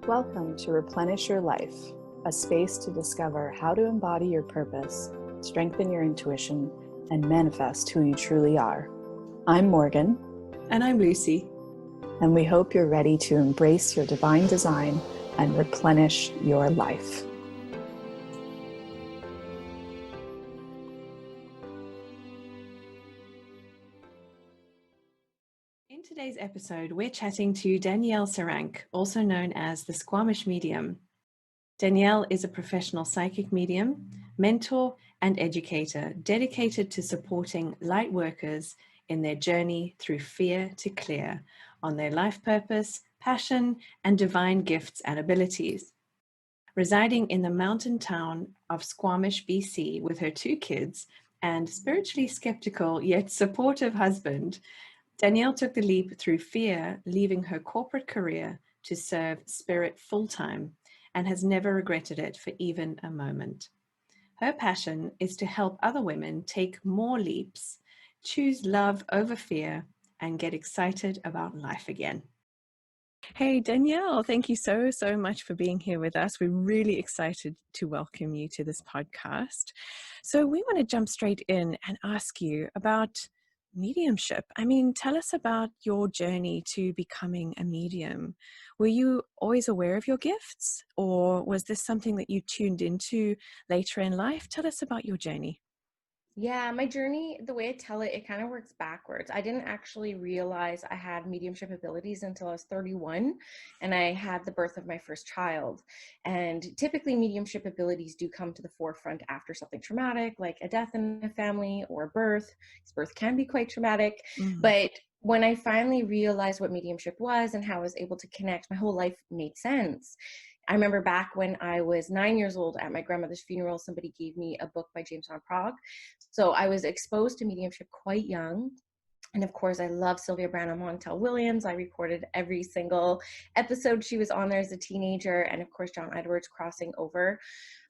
Welcome to Replenish Your Life, a space to discover how to embody your purpose, strengthen your intuition, and manifest who you truly are. I'm Morgan. And I'm Lucy. And we hope you're ready to embrace your divine design and replenish your life. In today's episode, we're chatting to Danielle Searancke, also known as the Squamish Medium. Danielle is a professional psychic medium, mentor, and educator dedicated to supporting Lightworkers in their journey through fear to clear on their life purpose, passion, and divine gifts and abilities. Residing in the mountain town of Squamish BC with her 2 kids and spiritually skeptical yet supportive husband, Danielle took the leap through fear, leaving her corporate career to serve spirit full-time, and has never regretted it for even a moment. Her passion is to help other women take more leaps, choose love over fear, and get excited about life again. Hey, Danielle, thank you so much for being here with us. We're really excited to welcome you to this podcast. So we want to jump straight in and ask you about mediumship. I mean, tell us about your journey to becoming a medium. Were you always aware of your gifts, or was this something that you tuned into later in life? Tell us about your journey. Yeah, my journey, the way I tell it, it kind of works backwards. I didn't actually realize I had mediumship abilities until I was 31 and I had the birth of my first child. And typically mediumship abilities do come to the forefront after something traumatic, like a death in a family or a birth. Because birth can be quite traumatic. But when I finally realized what mediumship was and how I was able to connect, my whole life made sense. I remember back when I was 9 years old at my grandmother's funeral, somebody gave me a book by James Van Praagh. So I was exposed to mediumship quite young. And of course, I love Sylvia Branham Montel Williams. I recorded every single episode she was on there as a teenager. And of course, John Edwards crossing over.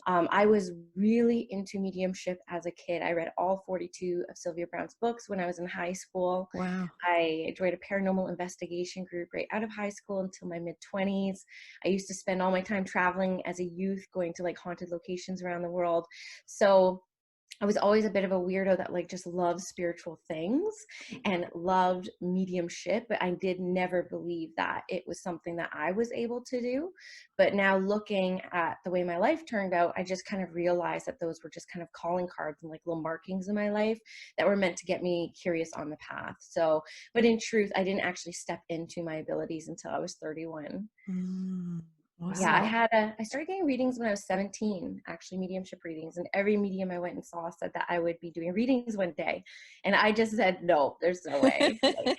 I was really into mediumship as a kid. I read all 42 of Sylvia Browne's books when I was in high school. Wow. I joined a paranormal investigation group right out of high school until my mid-20s. I used to spend all my time traveling as a youth, going to like haunted locations around the world. So I was always a bit of a weirdo that like just loved spiritual things and loved mediumship, but I did never believe that it was something that I was able to do. But now looking at the way my life turned out, I just kind of realized that those were just kind of calling cards and like little markings in my life that were meant to get me curious on the path. So, but in truth, I didn't actually step into my abilities until I was 31. Awesome. Yeah, I started getting readings when I was 17, actually mediumship readings. And every medium I went and saw said that I would be doing readings one day. And I just said, no, there's no way. Like,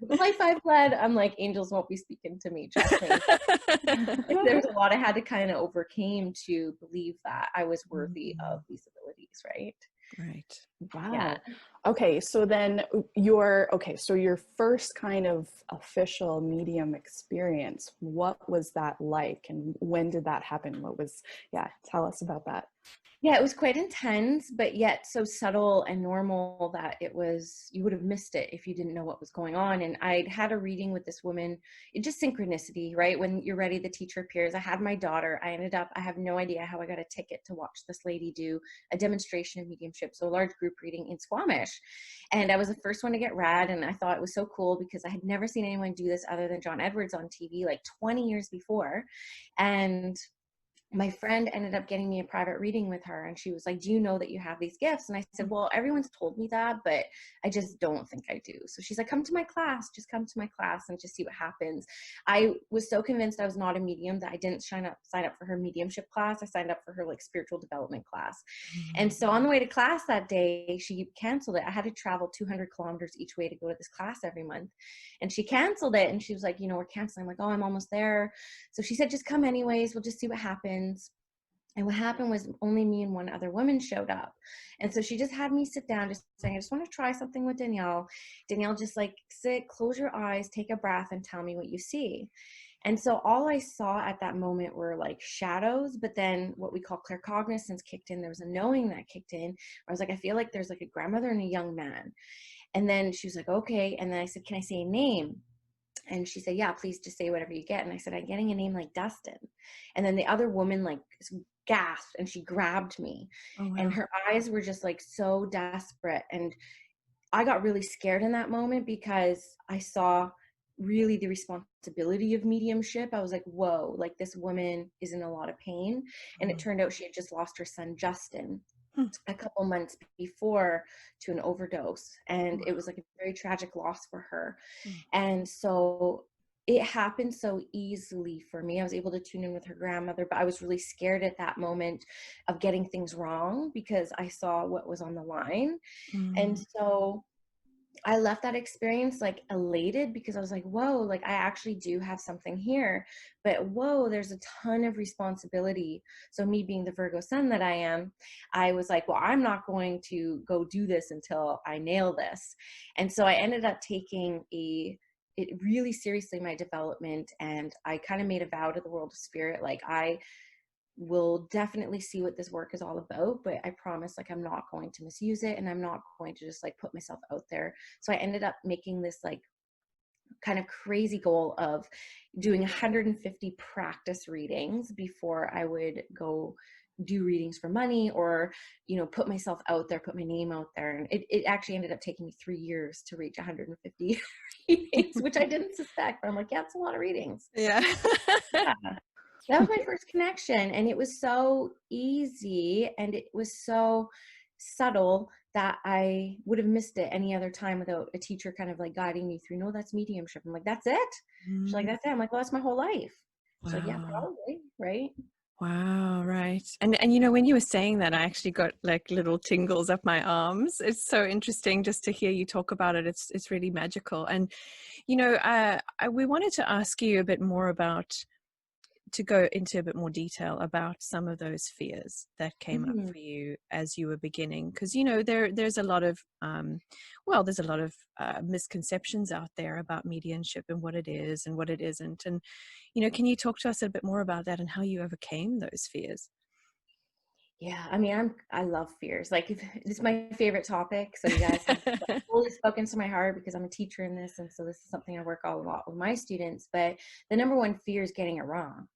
the life I've led, I'm like, angels won't be speaking to me, trust me. Like, there's a lot I had to kind of overcame to believe that I was worthy of these abilities, right? Right. Wow. Yeah. Okay, so then your first kind of official medium experience, what was that like and when did that happen? Tell us about that. Yeah, it was quite intense, but yet so subtle and normal that you would have missed it if you didn't know what was going on. And I'd had a reading with this woman. It's just synchronicity, right? When you're ready, the teacher appears. I had my daughter. I have no idea how I got a ticket to watch this lady do a demonstration of mediumship, so a large group reading in Squamish. And I was the first one to get read, and I thought it was so cool because I had never seen anyone do this other than John Edwards on TV like 20 years before. And my friend ended up getting me a private reading with her, and she was like, do you know that you have these gifts? And I said, well, everyone's told me that, but I just don't think I do. So she's like, come to my class, and just see what happens. I was so convinced I was not a medium that I didn't sign up for her mediumship class. I signed up for her like spiritual development class. And so on the way to class that day, she canceled it. I had to travel 200 kilometers each way to go to this class every month. And she canceled it, and she was like, we're canceling. I'm like, oh, I'm almost there. So she said, just come anyways. We'll just see what happens. And what happened was only me and one other woman showed up. And so she just had me sit down, just saying, I just want to try something with Danielle. Danielle, just like sit, close your eyes, take a breath, and tell me what you see. And so all I saw at that moment were like shadows, but then what we call claircognizance kicked in. There was a knowing that kicked in. I was like, I feel like there's like a grandmother and a young man. And then she was like, okay. And then I said, can I say a name? And she said, yeah, please just say whatever you get. And I said, I'm getting a name like Dustin. And then the other woman like gasped and she grabbed me. Oh, wow. And her eyes were just like so desperate. And I got really scared in that moment because I saw really the responsibility of mediumship. I was like, whoa, like this woman is in a lot of pain. And it turned out she had just lost her son, Justin, a couple months before to an overdose. And it was like a very tragic loss for her. And so it happened so easily for me. I was able to tune in with her grandmother, but I was really scared at that moment of getting things wrong because I saw what was on the line. And so I left that experience like elated because I was like, whoa, like I actually do have something here, but whoa, there's a ton of responsibility. So me being the Virgo sun that I am, I was like, well, I'm not going to go do this until I nail this. And so I ended up taking it really seriously, my development. And I kind of made a vow to the world of spirit. Like I will definitely see what this work is all about, but I promise like I'm not going to misuse it and I'm not going to just like put myself out there. So I ended up making this like kind of crazy goal of doing 150 practice readings before I would go do readings for money or, you know, put myself out there, put my name out there. And it actually ended up taking me 3 years to reach 150 readings, which I didn't suspect, but I'm like, yeah, it's a lot of readings. Yeah. Yeah. That was my first connection, and it was so easy and it was so subtle that I would have missed it any other time without a teacher kind of like guiding me through, no, that's mediumship. I'm like, that's it? She's like, that's it. I'm like, well, that's my whole life. She's like, yeah, probably, right? Wow, right. And you know, when you were saying that, I actually got like little tingles up my arms. It's so interesting just to hear you talk about it. It's really magical. And you know, we wanted to ask you a bit more about, to go into a bit more detail about some of those fears that came up for you as you were beginning, because you know there's a lot of misconceptions out there about mediumship and what it is and what it isn't. And you know, can you talk to us a bit more about that and how you overcame those fears? Yeah, I mean, I love fears. Like, it's my favorite topic. So you guys have fully spoken to my heart because I'm a teacher in this, and so this is something I work a lot with my students. But the number one fear is getting it wrong,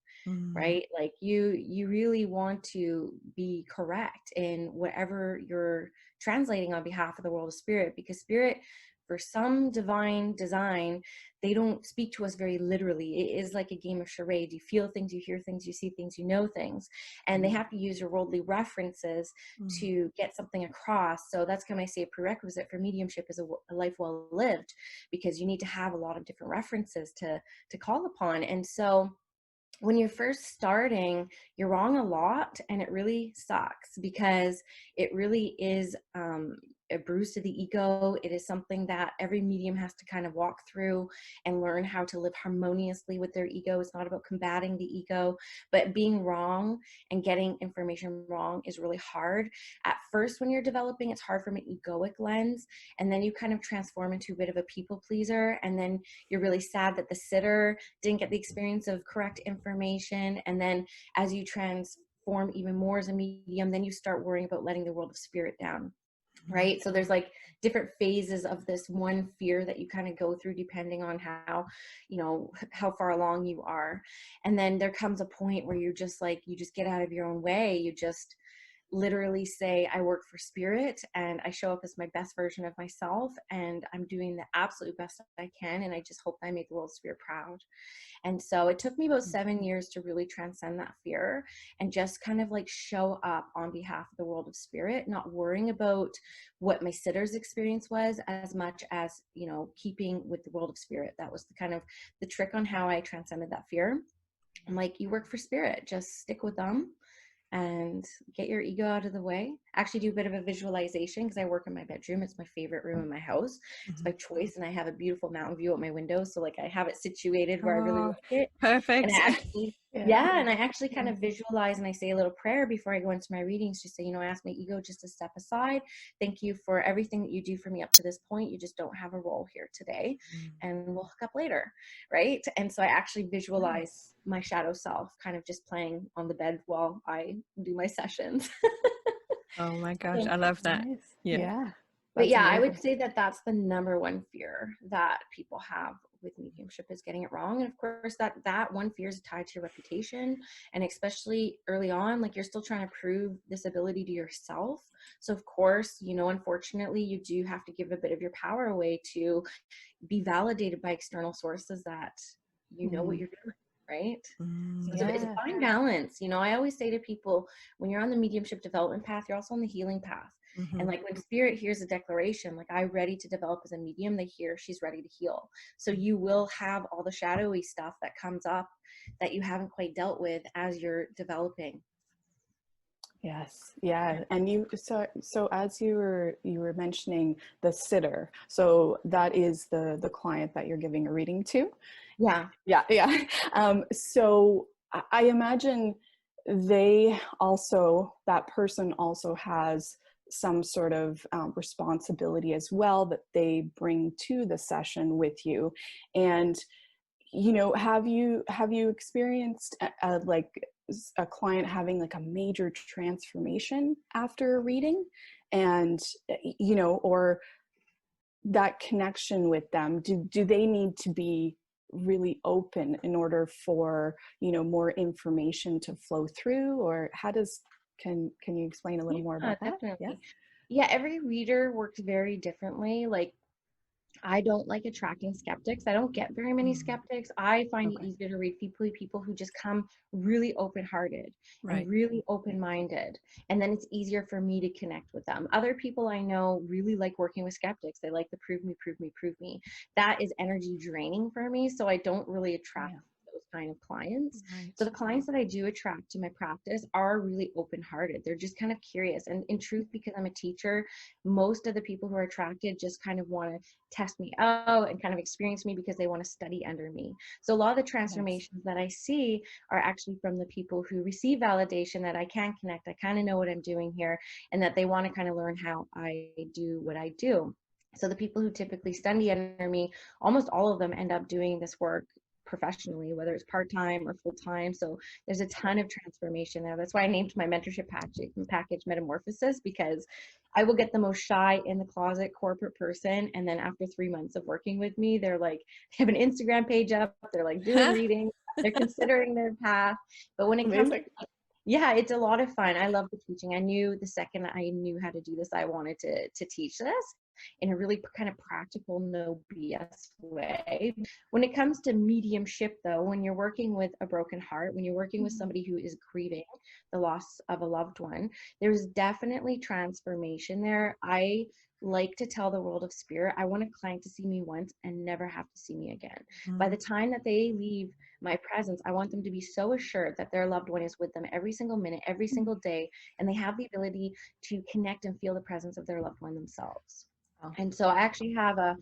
right? Like, you really want to be correct in whatever you're translating on behalf of the world of spirit, because spirit, for some divine design, they don't speak to us very literally. It is like a game of charade. You feel things, you hear things, you see things, you know things, and they have to use your worldly references to get something across. So that's kind of, I say, a prerequisite for mediumship is a life well lived, because you need to have a lot of different references to call upon. And so when you're first starting, you're wrong a lot, and it really sucks because it really is a bruise to the ego. It is something that every medium has to kind of walk through and learn how to live harmoniously with their ego. It's not about combating the ego, but being wrong and getting information wrong is really hard. At first, when you're developing, it's hard from an egoic lens, and then you kind of transform into a bit of a people pleaser, and then you're really sad that the sitter didn't get the experience of correct information. And then as you transform even more as a medium, then you start worrying about letting the world of spirit down, right? So there's like different phases of this one fear that you kind of go through depending on how, you know, how far along you are. And then there comes a point where you're just like, you just get out of your own way. You just literally say, I work for spirit and I show up as my best version of myself, and I'm doing the absolute best I can, and I just hope I make the world of spirit proud. And so it took me about 7 years to really transcend that fear and just kind of like show up on behalf of the world of spirit, not worrying about what my sitter's experience was as much as, you know, keeping with the world of spirit. That was the kind of the trick on how I transcended that fear. I'm like, you work for spirit, just stick with them and get your ego out of the way. Actually do a bit of a visualization because I work in my bedroom. It's my favorite room in my house. It's by choice, and I have a beautiful mountain view at my window. So like I have it situated where I really like it. Perfect. And I actually, and I actually kind of visualize and I say a little prayer before I go into my readings, just say, you know, I ask my ego just to step aside. Thank you for everything that you do for me up to this point. You just don't have a role here today, and we'll hook up later, right? And so I actually visualize my shadow self kind of just playing on the bed while I do my sessions. Oh my gosh, I love that. Nice. Yeah. But yeah, I would amazing. say that that's the number one fear that people have with mediumship is getting it wrong. And of course that one fear is tied to your reputation, and especially early on, like you're still trying to prove this ability to yourself. So of course, you know, unfortunately you do have to give a bit of your power away to be validated by external sources that you know what you're doing, right? So it's a Yeah. fine balance. You know, I always say to people, when you're on the mediumship development path, you're also on the healing path. And like when spirit hears a declaration, like I'm ready to develop as a medium, they hear she's ready to heal. So you will have all the shadowy stuff that comes up that you haven't quite dealt with as you're developing. Yes. Yeah. And you, so as you were mentioning the sitter, so that is the client that you're giving a reading to. Yeah. Yeah. Yeah. So I imagine that person also has some sort of responsibility as well that they bring to the session with you. And, you know, have you experienced like a client having like a major transformation after a reading, and, you know, or that connection with them? Do they need to be really open in order for, you know, more information to flow through? Or how does, can you explain a little more about that? Definitely. Yeah, every reader works very differently. Like I don't like attracting skeptics. I don't get very many skeptics. I find it easier to read people who just come really open-hearted and really open-minded. And then it's easier for me to connect with them. Other people I know really like working with skeptics. They like the prove me, prove me, prove me. That is energy draining for me. So I don't really attract those kind of clients. So the clients that I do attract to my practice are really open-hearted. They're just kind of curious. And in truth, because I'm a teacher, most of the people who are attracted just kind of want to test me out and kind of experience me because they want to study under me. So a lot of the transformations that I see are actually from the people who receive validation that I can connect, I kind of know what I'm doing here, and that they want to kind of learn how I do what I do. So the people who typically study under me, almost all of them end up doing this work professionally, whether it's part-time or full-time. So there's a ton of transformation there. That's why I named my mentorship package Metamorphosis, because I will get the most shy in the closet corporate person, and then after 3 months of working with me, they're like, they have an Instagram page up, they're like doing readings, they're considering their path. But when it comes to, yeah, it's a lot of fun. I love the teaching. I knew the second I knew how to do this, I wanted to teach this in a really kind of practical, no BS way. When it comes to mediumship, though, when you're working with a broken heart, when you're working with somebody who is grieving the loss of a loved one, there's definitely transformation there. I like to tell the world of spirit, I want a client to see me once and never have to see me again. By the time that they leave my presence, I want them to be so assured that their loved one is with them every single minute, every single day, and they have the ability to connect and feel the presence of their loved one themselves. And so I actually have a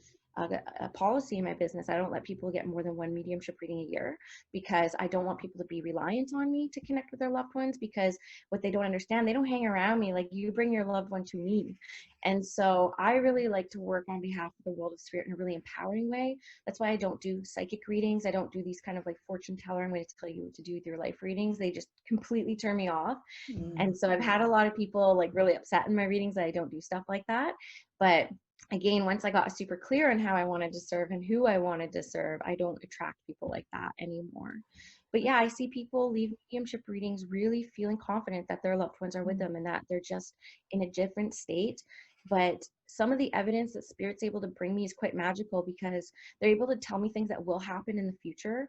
policy in my business. I don't let people get more than one mediumship reading a year, because I don't want people to be reliant on me to connect with their loved ones, because what they don't understand, they don't hang around me. Like, you bring your loved one to me. And so I really like to work on behalf of the world of spirit in a really empowering way. That's why I don't do psychic readings. I don't do these kind of like fortune teller, I'm going to tell you what to do with your life readings. They just completely turn me off. And so I've had a lot of people like really upset in my readings that I don't do stuff like that. But again, once I got super clear on how I wanted to serve and who I wanted to serve, I don't attract people like that anymore. But yeah, I see people leave mediumship readings really feeling confident that their loved ones are with them and that they're just in a different state. But some of the evidence that spirit's able to bring me is quite magical, because they're able to tell me things that will happen in the future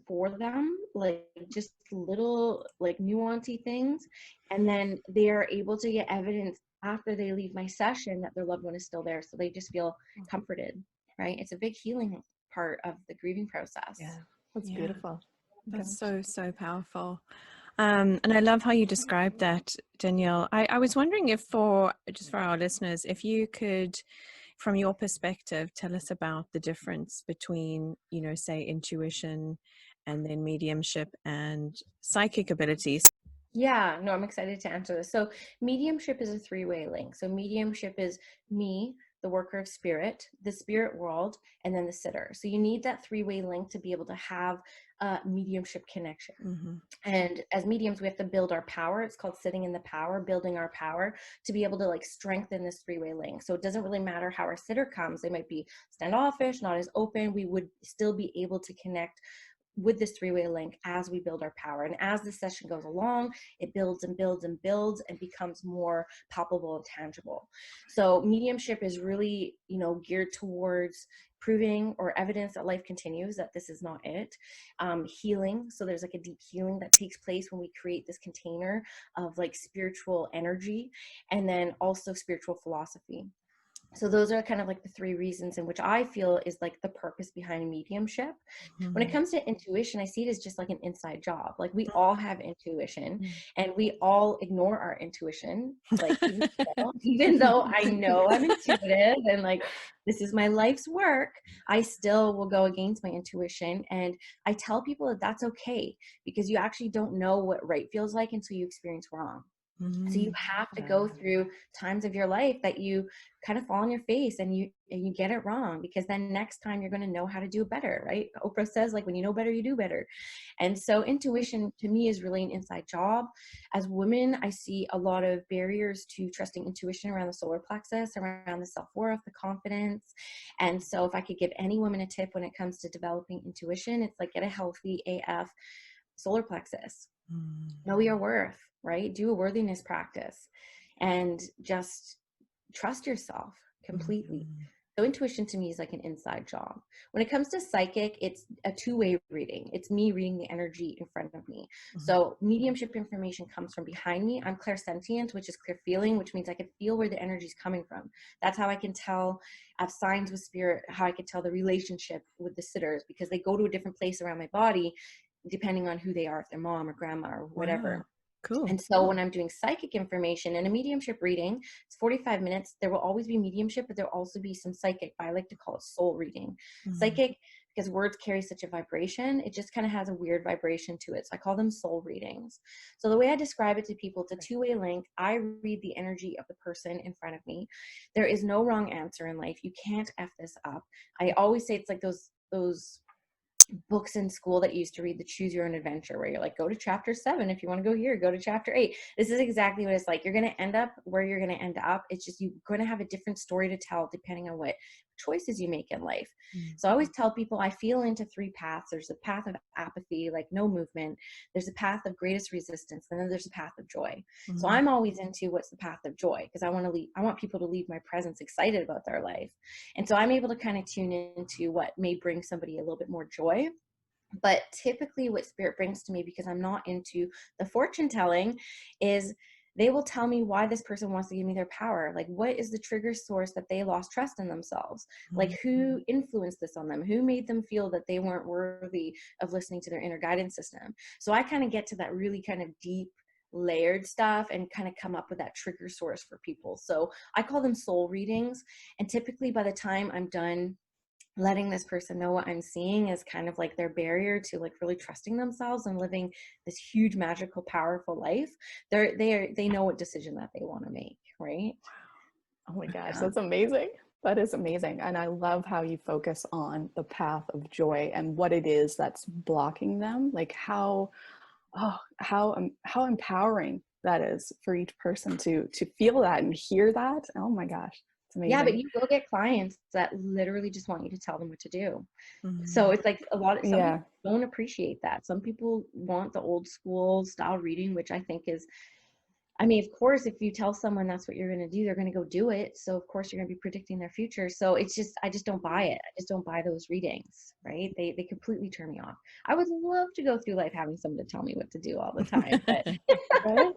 for them, like just little like nuancey things. And then they are able to get evidence after they leave my session that their loved one is still there. So they just feel comforted, right? It's a big healing part of the grieving process. Yeah, that's beautiful. That's so powerful. And I love how you described that, Danielle. I was wondering if just for our listeners, if you could, from your perspective, tell us about the difference between, you know, say intuition and then mediumship and psychic abilities. Yeah, no, I'm excited to answer this. So mediumship is a three-way link. So mediumship is me, the worker of spirit, the spirit world, and then the sitter. So you need that three-way link to be able to have a mediumship connection. Mm-hmm. And as mediums, we have to build our power. It's called sitting in the power, building our power to be able to like strengthen this three-way link. So it doesn't really matter how our sitter comes. They might be standoffish, not as open. We would still be able to connect with this three-way link as we build our power. And as the session goes along, it builds and builds and builds and becomes more palpable and tangible. So mediumship is really, you know, geared towards proving or evidence that life continues, that this is not it. Healing. So there's like a deep healing that takes place when we create this container of like spiritual energy, and then also spiritual philosophy. So those are kind of like the three reasons in which I feel is like the purpose behind mediumship. When it comes to intuition, I see it as just like an inside job. Like we all have intuition, and we all ignore our intuition. Like even though I know I'm intuitive and like this is my life's work, I still will go against my intuition. And I tell people that that's okay, because you actually don't know what right feels like until you experience wrong. So you have to go through times of your life that you kind of fall on your face and you get it wrong, because then next time you're going to know how to do it better, right? Oprah says, like, when you know better, you do better. And so intuition to me is really an inside job. As women, I see a lot of barriers to trusting intuition around the solar plexus, around the self-worth, the confidence. And so if I could give any woman a tip when it comes to developing intuition, it's like get a healthy AF solar plexus. Know your worth, right? Do a worthiness practice and just trust yourself completely. So intuition to me is like an inside job. When it comes to psychic, it's a two-way reading. It's me reading the energy in front of me. So mediumship information comes from behind me. I'm clairsentient, which is clear feeling, which means I can feel where the energy is coming from. That's how I can tell. I have signs with spirit, how I can tell the relationship with the sitters, because they go to a different place around my body depending on who they are, if they're mom or grandma or whatever. Wow. Cool. And so when I'm doing psychic information in a mediumship reading, it's 45 minutes. There will always be mediumship, but there'll also be some psychic. I like to call it soul reading. Psychic, because words carry such a vibration, it just kind of has a weird vibration to it. So I call them soul readings. So the way I describe it to people, it's a two-way link. I read the energy of the person in front of me. There is no wrong answer in life. You can't F this up. I always say it's like those books in school that you used to read, the choose your own adventure, where you're like, go to chapter 7 if you want to go here, go to chapter 8. This is exactly what it's like. You're going to end up where you're going to end up. It's just you're going to have a different story to tell depending on what choices you make in life. So I always tell people I feel into 3 paths. There's a path of apathy, like no movement. There's a path of greatest resistance, and then there's a path of joy. So I'm always into what's the path of joy, because I want people to leave my presence excited about their life. And so I'm able to kind of tune into what may bring somebody a little bit more joy. But typically what spirit brings to me, because I'm not into the fortune telling, is they will tell me why this person wants to give me their power. Like, what is the trigger source that they lost trust in themselves? Like, who influenced this on them? Who made them feel that they weren't worthy of listening to their inner guidance system? So I kind of get to that really kind of deep layered stuff and kind of come up with that trigger source for people. So I call them soul readings. And typically by the time I'm done letting this person know what I'm seeing is kind of like their barrier to like really trusting themselves and living this huge, magical, powerful life. They know what decision that they want to make, right? Oh my gosh, that's amazing. That is amazing. And I love how you focus on the path of joy and what it is that's blocking them. Like how empowering that is for each person to feel that and hear that. Oh my gosh. Amazing. Yeah, but you will get clients that literally just want you to tell them what to do. So it's like some people don't appreciate that. Some people want the old school style reading, which I think is, I mean, of course, if you tell someone that's what you're going to do, they're going to go do it. So of course you're going to be predicting their future. So it's just, I just don't buy it. I just don't buy those readings, right? They completely turn me off. I would love to go through life having someone to tell me what to do all the time, but right?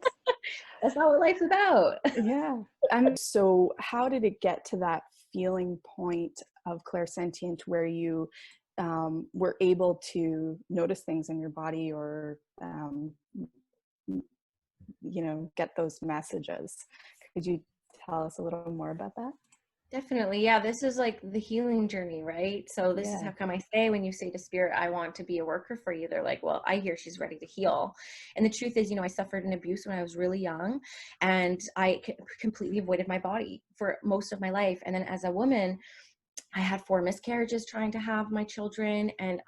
That's not what life's about. Yeah. And so how did it get to that feeling point of clairsentient where you were able to notice things in your body or, get those messages? Could you tell us a little more about that? Definitely. Yeah. This is like the healing journey, right? So this is Yeah. how come I say, when you say to spirit, I want to be a worker for you, they're like, well, I hear she's ready to heal. And the truth is, I suffered an abuse when I was really young, and I completely avoided my body for most of my life. And then as a woman, I had 4 miscarriages trying to have my children, and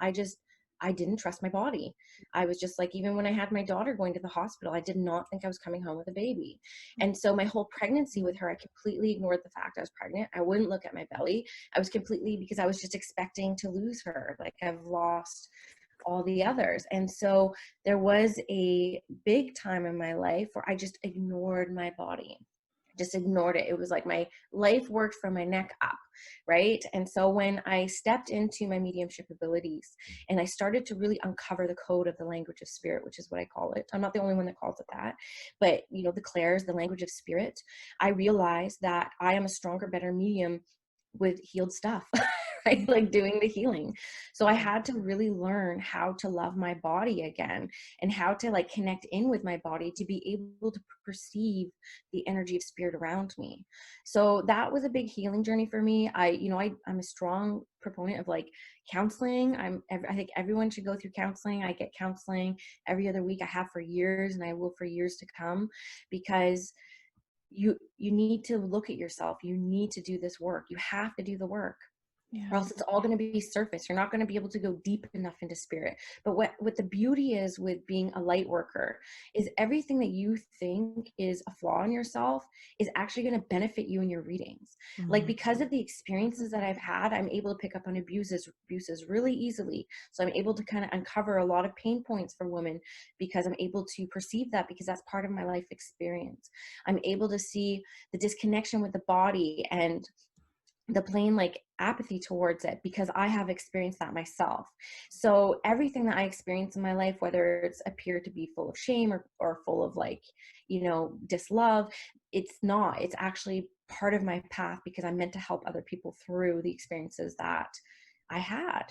I didn't trust my body. I was just like, even when I had my daughter going to the hospital, I did not think I was coming home with a baby. And so my whole pregnancy with her, I completely ignored the fact I was pregnant. I wouldn't look at my belly. I was completely, because I was just expecting to lose her. Like I've lost all the others. And so there was a big time in my life where I just ignored my body. Just ignored it. It was like my life worked from my neck up, right? And so when I stepped into my mediumship abilities and I started to really uncover the code of the language of spirit, which is what I call it. I'm not the only one that calls it that, but the clairs, the language of spirit, I realized that I am a stronger, better medium with healed stuff. Right? Like doing the healing. So I had to really learn how to love my body again, and how to like connect in with my body to be able to perceive the energy of spirit around me. So that was a big healing journey for me. I'm a strong proponent of like counseling. I think everyone should go through counseling. I get counseling every other week. I have for years, and I will for years to come, because you need to look at yourself. You need to do this work. You have to do the work, Yeah. or else it's all going to be surface. You're not going to be able to go deep enough into spirit. But what the beauty is with being a light worker is everything that you think is a flaw in yourself is actually going to benefit you in your readings. Like, because of the experiences that I've had, I'm able to pick up on abuses really easily. So I'm able to kind of uncover a lot of pain points for women, because I'm able to perceive that, because that's part of my life experience. I'm able to see the disconnection with the body and the plain like apathy towards it, because I have experienced that myself. So everything that I experience in my life, whether it's appeared to be full of shame or full of like, dislove, it's actually part of my path, because I'm meant to help other people through the experiences that I had.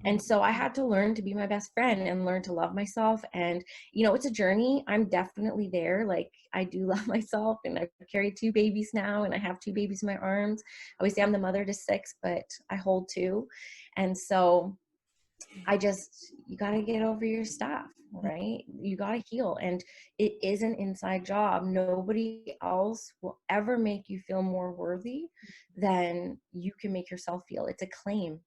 And so I had to learn to be my best friend and learn to love myself. And, it's a journey. I'm definitely there. Like, I do love myself, and I've carried 2 babies now, and I have 2 babies in my arms. I always say I'm the mother to 6, but I hold 2. And so you got to get over your stuff, right? You got to heal. And it is an inside job. Nobody else will ever make you feel more worthy than you can make yourself feel. It's a claim.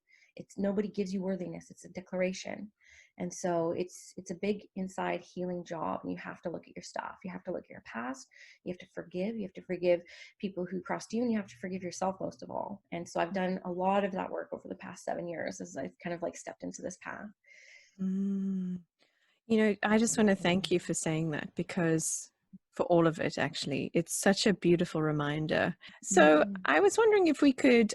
Nobody gives you worthiness. It's a declaration. And so it's a big inside healing job, and you have to look at your stuff. You have to look at your past. You have to forgive. You have to forgive people who crossed you, and you have to forgive yourself most of all. And so I've done a lot of that work over the past 7 years as I've kind of like stepped into this path. I just want to thank you for saying that, because for all of it, actually, it's such a beautiful reminder. So I was wondering if we could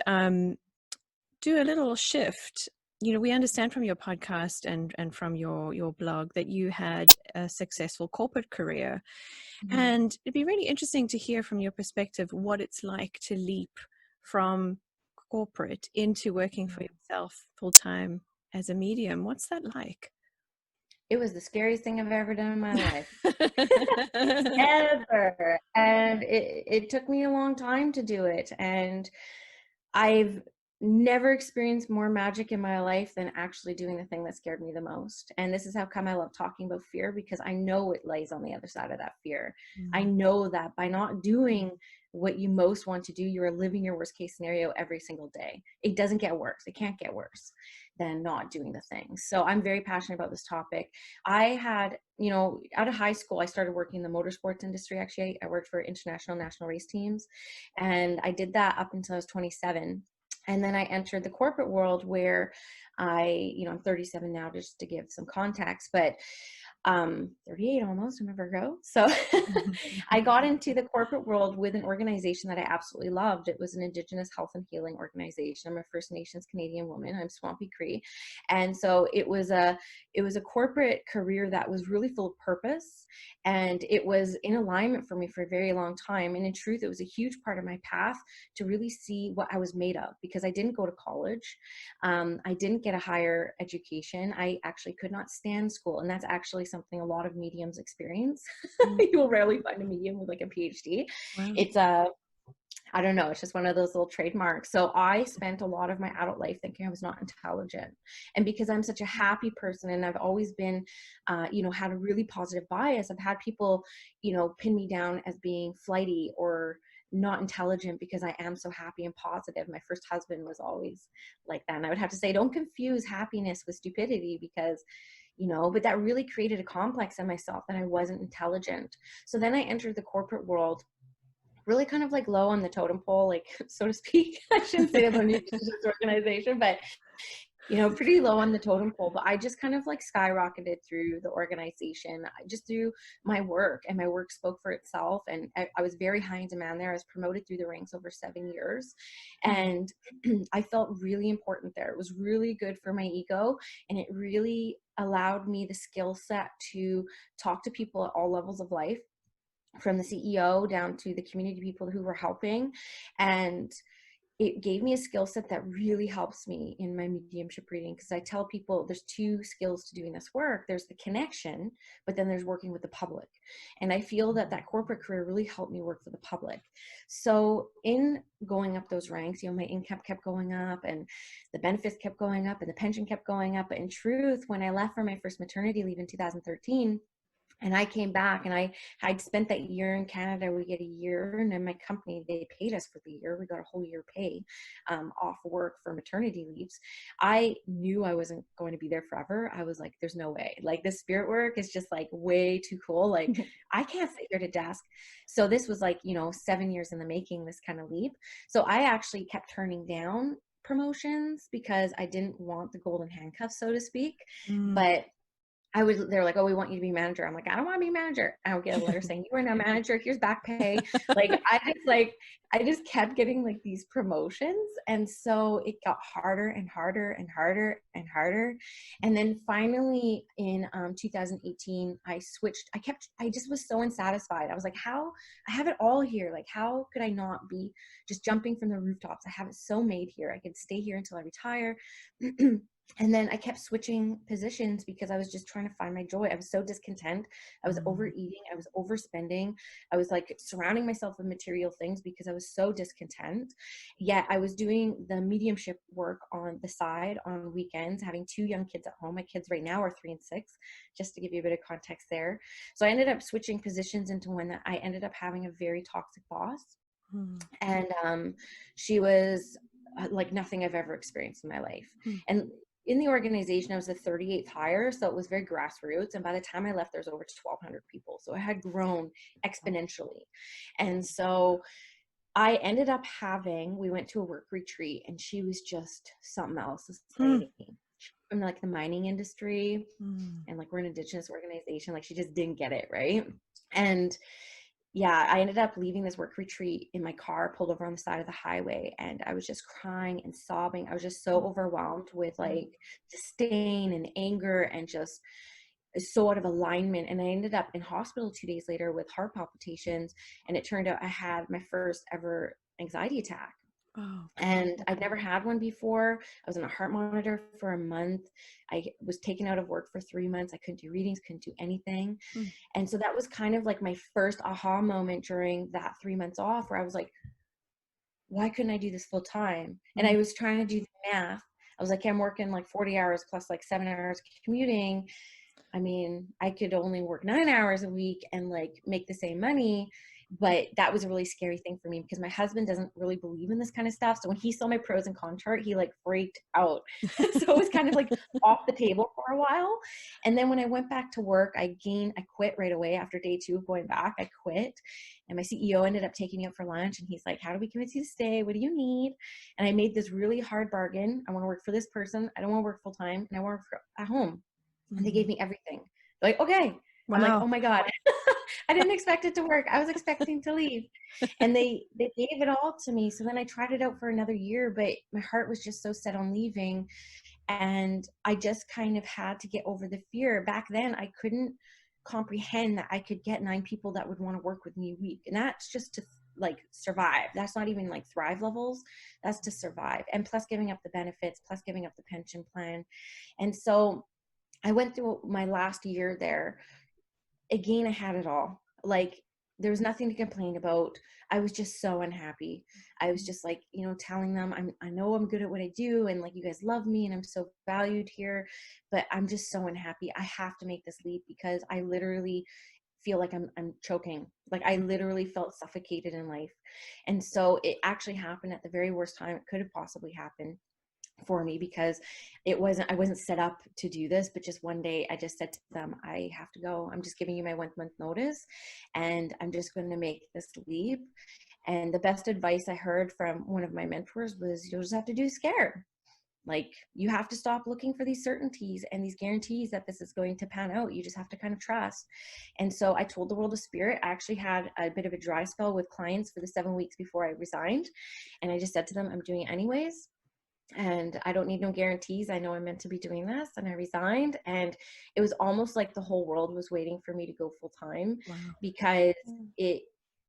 do a little shift. We understand from your podcast and from your blog that you had a successful corporate career. And it'd be really interesting to hear from your perspective what it's like to leap from corporate into working for yourself full-time as a medium. What's that like? It was the scariest thing I've ever done in my life. Ever. And it took me a long time to do it. And I've never experienced more magic in my life than actually doing the thing that scared me the most. And this is how come I love talking about fear, because I know it lays on the other side of that fear. I know that by not doing what you most want to do, you are living your worst case scenario every single day. It doesn't get worse. It can't get worse than not doing the thing. So I'm very passionate about this topic. I had, out of high school, I started working in the motorsports industry. Actually, I worked for international national race teams, and I did that up until I was 27. And then I entered the corporate world where I'm 37 now, just to give some context, but 38 almost, remember ago. So I got into the corporate world with an organization that I absolutely loved. It was an Indigenous health and healing organization. I'm a First Nations Canadian woman. I'm Swampy Cree. And so it was a corporate career that was really full of purpose, and it was in alignment for me for a very long time. And in truth, it was a huge part of my path to really see what I was made of, because I didn't go to college. I didn't get a higher education. I actually could not stand school. And that's actually something a lot of mediums experience. You will rarely find a medium with like a PhD. Wow. I don't know. It's just one of those little trademarks. So I spent a lot of my adult life thinking I was not intelligent. And because I'm such a happy person and I've always been, had a really positive bias, I've had people, pin me down as being flighty or not intelligent because I am so happy and positive. My first husband was always like that. And I would have to say, don't confuse happiness with stupidity because but that really created a complex in myself that I wasn't intelligent. So then I entered the corporate world really kind of like low on the totem pole, like so to speak. I shouldn't say I'm a new organization, but pretty low on the totem pole. But I just kind of like skyrocketed through the organization, just through my work, and my work spoke for itself. And I was very high in demand there. I was promoted through the ranks over 7 years, and I felt really important there. It was really good for my ego, and it really allowed me the skill set to talk to people at all levels of life, from the CEO down to the community people who were helping. And it gave me a skill set that really helps me in my mediumship reading, because I tell people there's two skills to doing this work. There's the connection, but then there's working with the public. And I feel that corporate career really helped me work for the public. So in going up those ranks, my income kept going up and the benefits kept going up and the pension kept going up. But in truth, when I left for my first maternity leave in 2013, and I came back and I'd spent that year in Canada. We get a year, and then my company, they paid us for the year. We got a whole year pay off work for maternity leaves. I knew I wasn't going to be there forever. I was like, there's no way. Like, this spirit work is just like way too cool. Like, I can't sit here at a desk. So this was like, 7 years in the making, this kind of leap. So I actually kept turning down promotions because I didn't want the golden handcuffs, so to speak. But they're like, oh, we want you to be manager. I'm like, I don't want to be manager. I would get a letter saying, you are now manager. Here's back pay. I just kept getting like these promotions. And so it got harder and harder and harder and harder. And then finally in 2018, I switched. I just was so unsatisfied. I was like, I have it all here. Like, how could I not be just jumping from the rooftops? I have it so made here. I could stay here until I retire. And then I kept switching positions because I was just trying to find my joy. I was so discontent. I was overeating. I was overspending. I was like surrounding myself with material things because I was so discontent. Yet I was doing the mediumship work on the side on weekends, having 2 young kids at home. My kids right now are 3 and 6, just to give you a bit of context there. So I ended up switching positions into one that I ended up having a very toxic boss. And she was like nothing I've ever experienced in my life. And in the organization, I was the 38th hire, so it was very grassroots. And by the time I left, there's over 1,200 people. So it had grown exponentially. And so I ended up we went to a work retreat, and she was just something else. This lady from like the mining industry, and like we're an Indigenous organization. Like, she just didn't get it, right? And yeah, I ended up leaving this work retreat in my car, pulled over on the side of the highway, and I was just crying and sobbing. I was just so overwhelmed with like disdain and anger and just so out of alignment. And I ended up in hospital 2 days later with heart palpitations, and it turned out I had my first ever anxiety attack. And I'd never had one before. I was on a heart monitor for a month. I was taken out of work for 3 months. I couldn't do readings, couldn't do anything. And so that was kind of like my first aha moment during that 3 months off, where I was like, why couldn't I do this full time? And I was trying to do the math. I was like, I'm working like 40 hours plus like 7 hours commuting. I mean, I could only work 9 hours a week and like make the same money. But that was a really scary thing for me because my husband doesn't really believe in this kind of stuff. So when he saw my pros and cons chart, he like freaked out. So it was kind of like off the table for a while. And then when I went back to work, I quit right away after day 2 of going back. I quit. And my CEO ended up taking me out for lunch, and he's like, how do we convince you to stay? What do you need? And I made this really hard bargain. I want to work for this person. I don't want to work full time, and I want to work at home. And they gave me everything. They're like, okay. Wow. I'm like, oh my God. I didn't expect it to work. I was expecting to leave. And they gave it all to me. So then I tried it out for another year, but my heart was just so set on leaving. And I just kind of had to get over the fear. Back then, I couldn't comprehend that I could get 9 people that would want to work with me a week. And that's just to like survive. That's not even like thrive levels. That's to survive. And plus giving up the benefits, plus giving up the pension plan. And so I went through my last year there. Again, I had it all. Like, there was nothing to complain about. I was just so unhappy. I was just like, you know, telling them I know I'm good at what I do, and like, you guys love me and I'm so valued here, but I'm just so unhappy. I have to make this leap because I literally feel like I'm choking. Like I literally felt suffocated in life. And so it actually happened at the very worst time it could have possibly happened for me, because I wasn't set up to do this. But just one day I just said to them, I have to go. I'm just giving you my 1 month notice, and I'm just going to make this leap. And the best advice I heard from one of my mentors was, you'll just have to do scare. Like, you have to stop looking for these certainties and these guarantees that this is going to pan out. You just have to kind of trust. And so I told the world of spirit. I actually had a bit of a dry spell with clients for the 7 weeks before I resigned. And I just said to them, I'm doing it anyways. And I don't need no guarantees. I know I'm meant to be doing this. And I resigned. And it was almost like the whole world was waiting for me to go full time. Wow. Because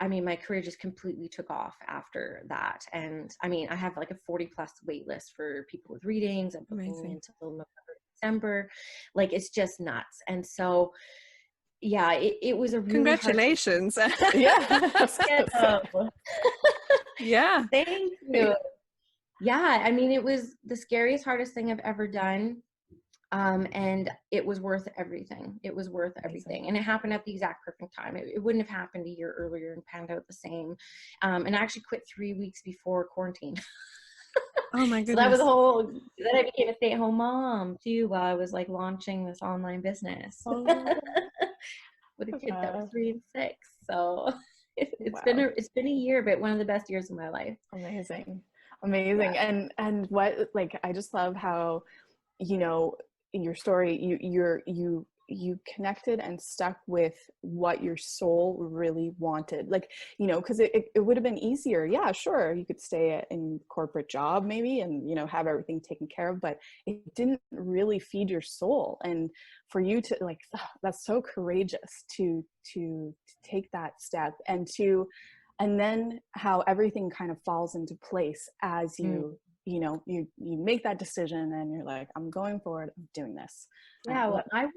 my career just completely took off after that. And I mean, I have like a 40+ wait list for people with readings. I'm booking until November, December. Like, it's just nuts. And so, yeah, it was a really congratulations. Yeah. Yeah. Thank you. Yeah, I mean, it was the scariest, hardest thing I've ever done. And it was worth everything. It was worth everything. And it happened at the exact perfect time. It wouldn't have happened a year earlier and panned out the same. And I actually quit 3 weeks before quarantine. Oh my goodness. So that was then I became a stay-at-home mom too, while I was like launching this online business. Oh. With a kid that was 3 and 6. So it's been a year, but one of the best years of my life. Amazing. Yeah. And what, like, I just love how, you know, in your story, you connected and stuck with what your soul really wanted. Like, you know, because it would have been easier. Yeah, sure, you could stay in corporate job maybe and, you know, have everything taken care of, but it didn't really feed your soul. And for you to, like, that's so courageous to take that step, and then how everything kind of falls into place as you make that decision and you're like, I'm going forward, I'm doing this. Yeah, well, I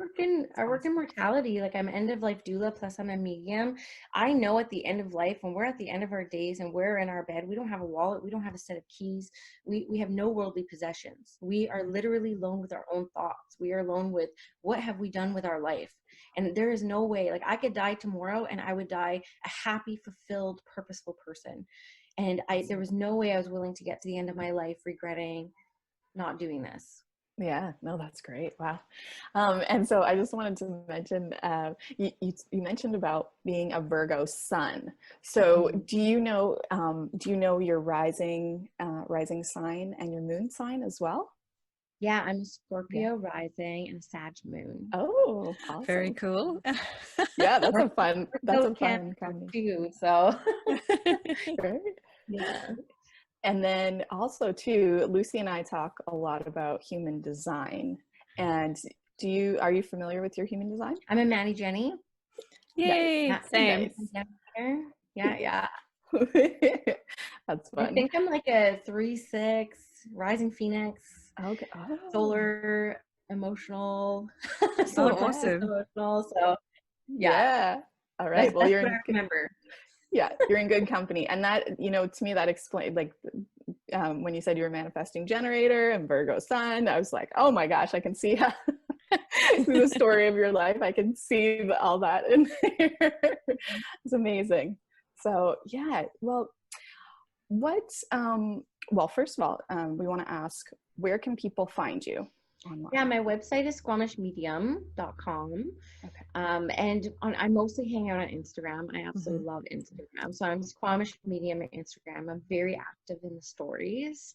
work in mortality. Like, I'm end of life doula, plus I'm a medium. I know at the end of life, when we're at the end of our days and we're in our bed, we don't have a wallet, we don't have a set of keys, we have no worldly possessions. We are literally alone with our own thoughts. We are alone with what have we done with our life. And there is no way, like, I could die tomorrow and I would die a happy, fulfilled, purposeful person. And there was no way I was willing to get to the end of my life regretting not doing this. Yeah, no, that's great. Wow. And so I just wanted to mention, you mentioned about being a Virgo sun. So do you know your rising sign and your moon sign as well? Yeah, I'm a Scorpio rising and a Sag moon. Oh, awesome. Very cool. Yeah, that's a fun combination too. So right? Yeah. And then also too, Lucy and I talk a lot about human design. And are you familiar with your human design? I'm a Maddie Jenny. Yay! Nice. Same. Yeah. That's fun. I think I'm like a 3/6 rising Phoenix. Okay. Oh. Solar emotional. Awesome. Emotional. So yeah. All right. Well, that's what I remember. Yeah, you're in good company. And that, you know, to me, that explained, like, when you said you were manifesting generator and Virgo sun, I was like, oh my gosh, I can see how through the story of your life, I can see all that in there. It's amazing. So yeah, well, first of all, we want to ask, where can people find you online? Yeah, my website is squamishmedium.com. Okay. And I mostly hang out on Instagram. I absolutely love Instagram. So I'm Squamish Medium on Instagram. I'm very active in the stories.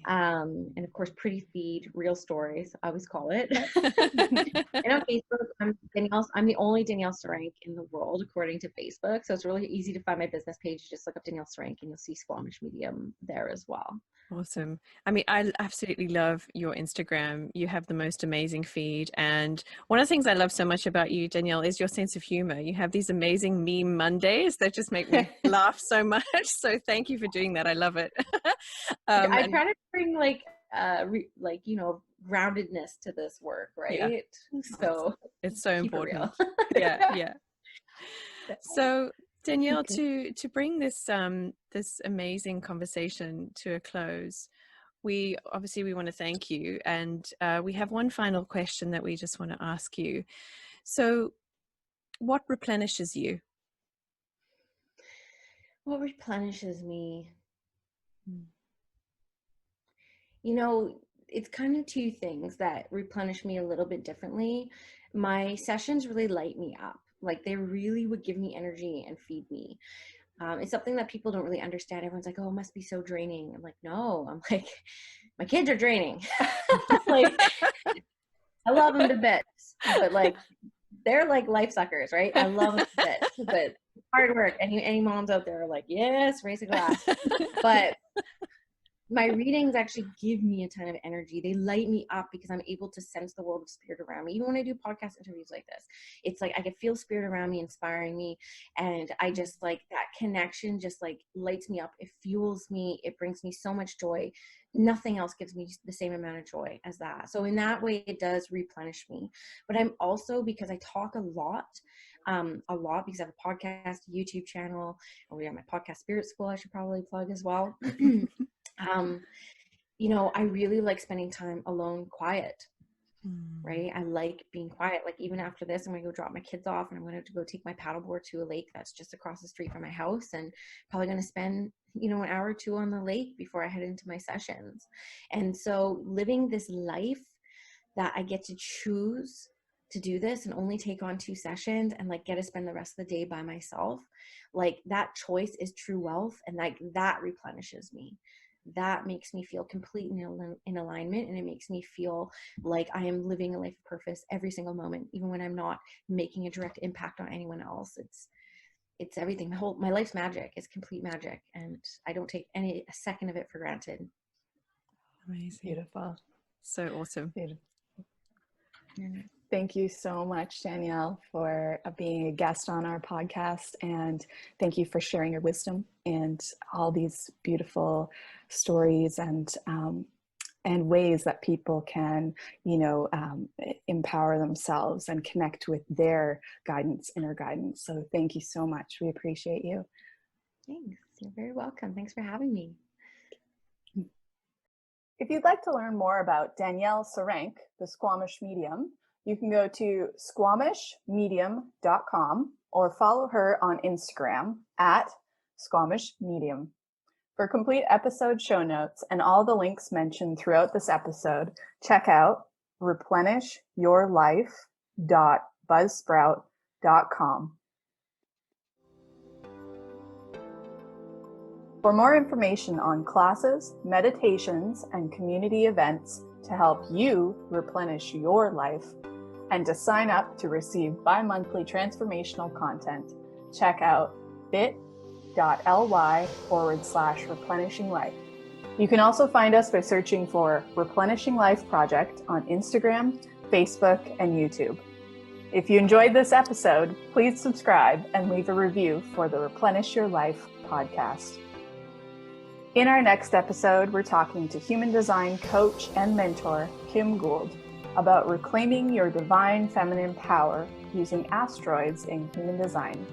And of course, pretty feed, real stories, I always call it. And on Facebook, I'm the only Danielle Searancke in the world, according to Facebook. So it's really easy to find my business page. Just look up Danielle Searancke and you'll see Squamish Medium there as well. Awesome. I mean, I absolutely love your Instagram. You have the most amazing feed. And one of the things I love so much about you, Danielle, is your sense of humor. You have these amazing meme Mondays that just make me laugh so much. So thank you for doing that. I love it. I try to bring groundedness to this work, right? Yeah. So it's so important. Yeah. So Danielle, Okay. to bring this this amazing conversation to a close, we want to thank you, and we have one final question that we just want to ask you. So, what replenishes you? What replenishes me? Mm. You know, it's kind of two things that replenish me a little bit differently. My sessions really light me up. Like they really would give me energy and feed me. It's something that people don't really understand. Everyone's like, oh, it must be so draining. I'm like, no, I'm like, my kids are draining. Like, I love them to bits, but like, they're like life suckers, right? I love them to bits, but hard work. Any moms out there are like, yes, raise a glass. But my readings actually give me a ton of energy. They light me up because I'm able to sense the world of spirit around me. Even when I do podcast interviews like this, it's like I can feel spirit around me, inspiring me. And I just like that connection just like lights me up. It fuels me. It brings me so much joy. Nothing else gives me the same amount of joy as that. So in that way, it does replenish me. But I'm also, because I talk a lot because I have a podcast, YouTube channel, and we have my podcast Spirit School I should probably plug as well. You know, I really like spending time alone, quiet, right? I like being quiet. Like even after this, I'm going to go drop my kids off and I'm going to go take my paddleboard to a lake that's just across the street from my house, and probably going to spend, you know, an hour or two on the lake before I head into my sessions. And so living this life that I get to choose to do this and only take on 2 sessions and like get to spend the rest of the day by myself, like that choice is true wealth. And like that replenishes me. That makes me feel completely in alignment, and it makes me feel like I am living a life of purpose every single moment, even when I'm not making a direct impact on anyone else. It's everything. My life's magic. It's complete magic, and I don't take a second of it for granted. Amazing. Beautiful. So awesome. Beautiful. Thank you so much, Danielle, for being a guest on our podcast, and thank you for sharing your wisdom and all these beautiful stories and ways that people can, you know, empower themselves and connect with their guidance, inner guidance. So thank you so much. We appreciate you. Thanks. You're very welcome. Thanks for having me. If you'd like to learn more about Danielle Searancke, the Squamish Medium, you can go to squamishmedium.com or follow her on Instagram at Squamish Medium. For complete episode show notes and all the links mentioned throughout this episode, check out replenishyourlife.buzzsprout.com. For more information on classes, meditations, and community events to help you replenish your life, and to sign up to receive bi-monthly transformational content, check out bit.ly/replenishing life. You can also find us by searching for Replenishing Life Project on Instagram, Facebook, and YouTube. If you enjoyed this episode, please subscribe and leave a review for the Replenish Your Life podcast. In our next episode, we're talking to human design coach and mentor, Kim Gould, about reclaiming your divine feminine power using asteroids in human design.